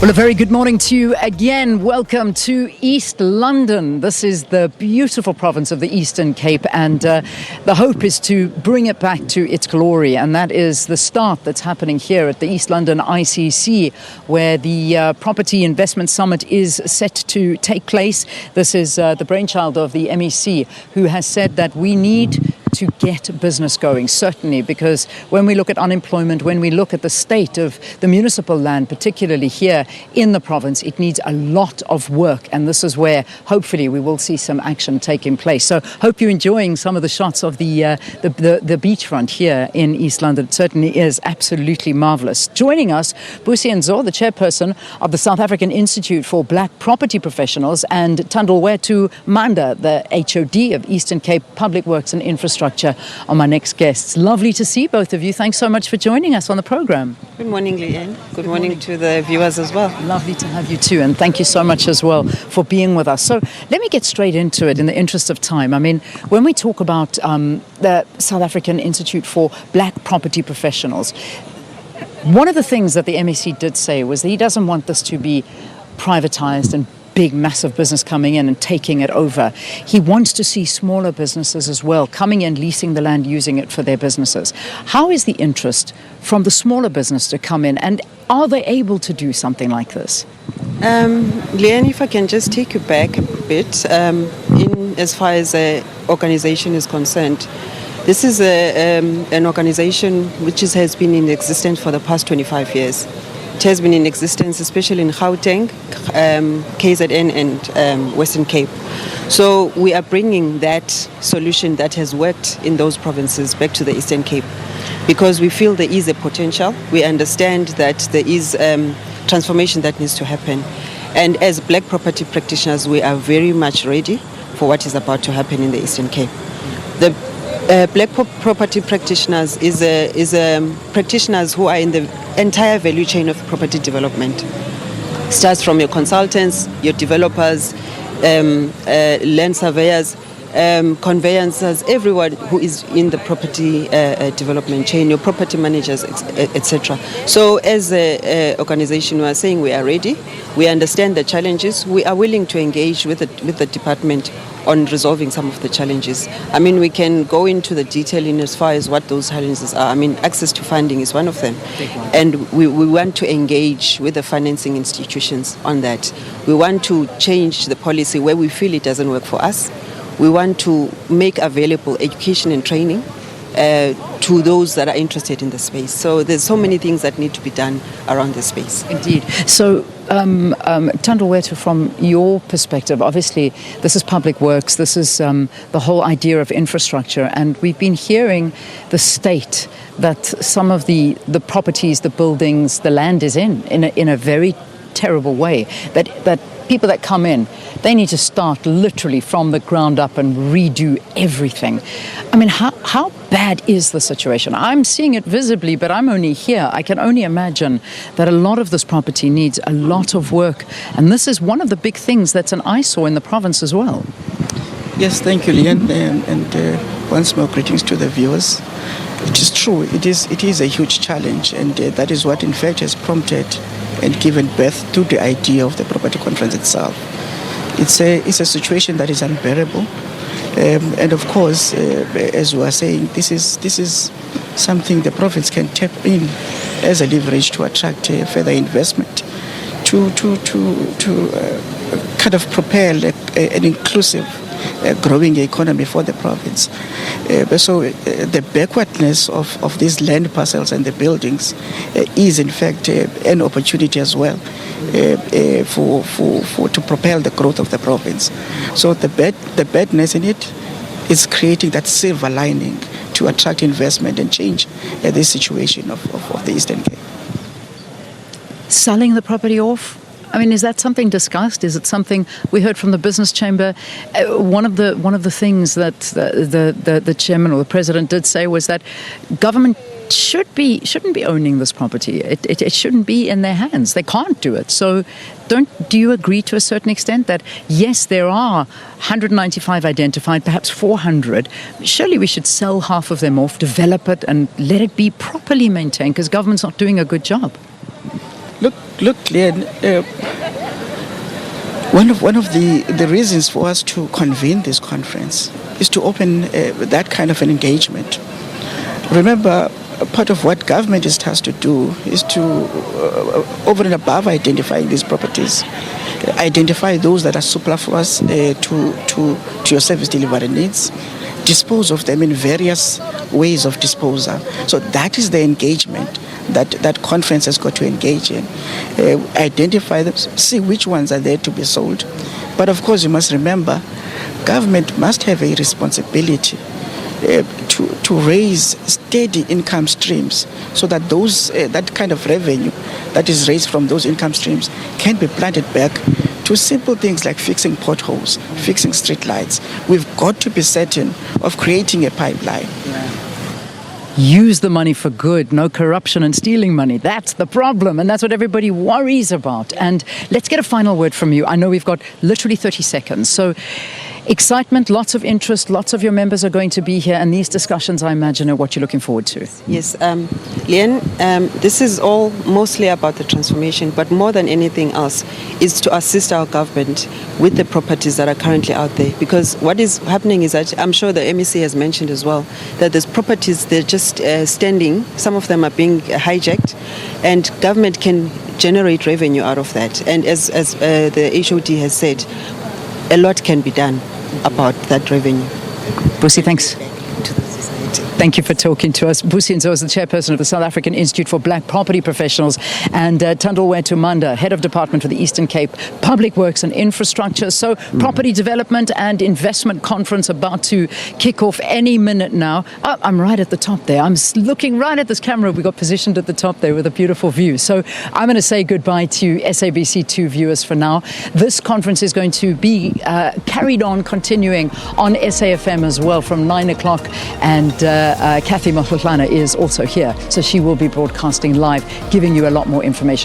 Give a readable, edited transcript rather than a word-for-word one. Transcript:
Well, a very good morning to you again. Welcome to East London. This is the beautiful province of the Eastern Cape, and the hope is to bring it back to its glory. And that is the start that's happening here at the East London ICC, where the Property Investment Summit is set to take place. This is the brainchild of the MEC, who has said that we need to get business going, certainly, because when we look at unemployment, when we look at the state of the municipal land, particularly here in the province, it needs a lot of work, and this is where hopefully we will see some action taking place. So hope you're enjoying some of the shots of the beachfront here in East London. It certainly is absolutely marvellous. Joining us, Busi Nzo, the chairperson of the South African Institute for Black Property Professionals, and Thandolwethu Manda, the HOD of Eastern Cape Public Works and Infrastructure, are my next guests. Lovely to see both of you. Thanks so much for joining us on the programme. Good morning, Leanne. Good morning to the viewers as well. Lovely to have you too, and thank you so much as well for being with us. So let me get straight into it in the interest of time. I mean, when we talk about the South African Institute for Black Property Professionals, one of the things that the MEC did say was that he doesn't want this to be privatised and big, massive business coming in and taking it over. He wants to see smaller businesses as well coming in, leasing the land, using it for their businesses. How is the interest from the smaller business to come in, and are they able to do something like this? Leanne, if I can just take you back a bit, in as far as the organization is concerned, this is an organization which has been in existence for the past 25 years. It has been in existence, especially in Gauteng, KZN and Western Cape. So we are bringing that solution that has worked in those provinces back to the Eastern Cape, because we feel there is a potential. We understand that there is transformation that needs to happen. And as black property practitioners, we are very much ready for what is about to happen in the Eastern Cape. The black property practitioners is practitioners who are in the entire value chain of property development. Starts from your consultants, your developers, land surveyors, conveyancers, everyone who is in the property development chain, your property managers, etc. So as an organization, we are saying we are ready. We understand the challenges. We are willing to engage with the department on resolving some of the challenges. I mean, we can go into the detail in as far as what those challenges are. I mean, access to funding is one of them. And we want to engage with the financing institutions on that. We want to change the policy where we feel it doesn't work for us. We want to make available education and training to those that are interested in the space. So there's so many things that need to be done around the space. Indeed. So, Thandolwethu, from your perspective, obviously this is public works, this is the whole idea of infrastructure, and we've been hearing the state that some of the properties, the buildings, the land is in a very terrible way, that people that come in, they need to start literally from the ground up and redo everything. I mean, how bad is the situation? I'm seeing it visibly, but I'm only here. I can only imagine that a lot of this property needs a lot of work, and this is one of the big things that's an eyesore in the province as well. Yes, thank you, Leanne, and once more greetings to the viewers. It is true, it is a huge challenge, and that is what in fact has prompted and given birth to the idea of the property conference itself. It's a situation that is unbearable, and of course, as we are saying, this is something the province can tap in as a leverage to attract further investment, to kind of propel an inclusive growing economy for the province. So the backwardness of these land parcels and the buildings is in fact an opportunity as well for to propel the growth of the province. So the badness in it is creating that silver lining to attract investment and change this situation of the Eastern Cape. Selling the property off? I mean, is that something discussed? Is it something we heard from the business chamber? One of the things that the chairman or the president did say was that government shouldn't be owning this property. It shouldn't be in their hands. They can't do it. So do you agree to a certain extent that yes, there are 195 identified, perhaps 400. Surely we should sell half of them off, develop it, and let it be properly maintained, because government's not doing a good job. Look, Leanne, one of the reasons for us to convene this conference is to open that kind of an engagement. Remember, part of what government is tasked to do is to, over and above identifying these properties, identify those that are superfluous to your service delivery needs, dispose of them in various ways of disposal. So that is the engagement that conference has got to engage in. Identify them, see which ones are there to be sold. But of course, you must remember, government must have a responsibility to raise steady income streams so that those that kind of revenue that is raised from those income streams can be planted back to simple things like fixing potholes, fixing street lights. We've got to be certain of creating a pipeline. Use the money for good, no corruption and stealing money. That's the problem, and that's what everybody worries about. And let's get a final word from you. I know we've got literally 30 seconds. So excitement, lots of interest, lots of your members are going to be here, and these discussions, I imagine, are what you're looking forward to. Yes, Leanne, this is all mostly about the transformation, but more than anything else is to assist our government with the properties that are currently out there. Because what is happening is that, I'm sure the MEC has mentioned as well, that there's properties, they're just standing, some of them are being hijacked, and government can generate revenue out of that. And as the HOD has said, a lot can be done about that revenue. Busi, thanks. Thank you for talking to us. Busi Nzo is the chairperson of the South African Institute for Black Property Professionals, and Thandolwethu Manda, head of department for the Eastern Cape Public Works and Infrastructure. So property development and investment conference about to kick off any minute now. Oh, I'm right at the top there. I'm looking right at this camera. We got positioned at the top there with a beautiful view. So I'm going to say goodbye to SABC2 viewers for now. This conference is going to be carried on, continuing on SAFM as well from 9 o'clock, and Kathy Mahlutlana is also here, so she will be broadcasting live, giving you a lot more information.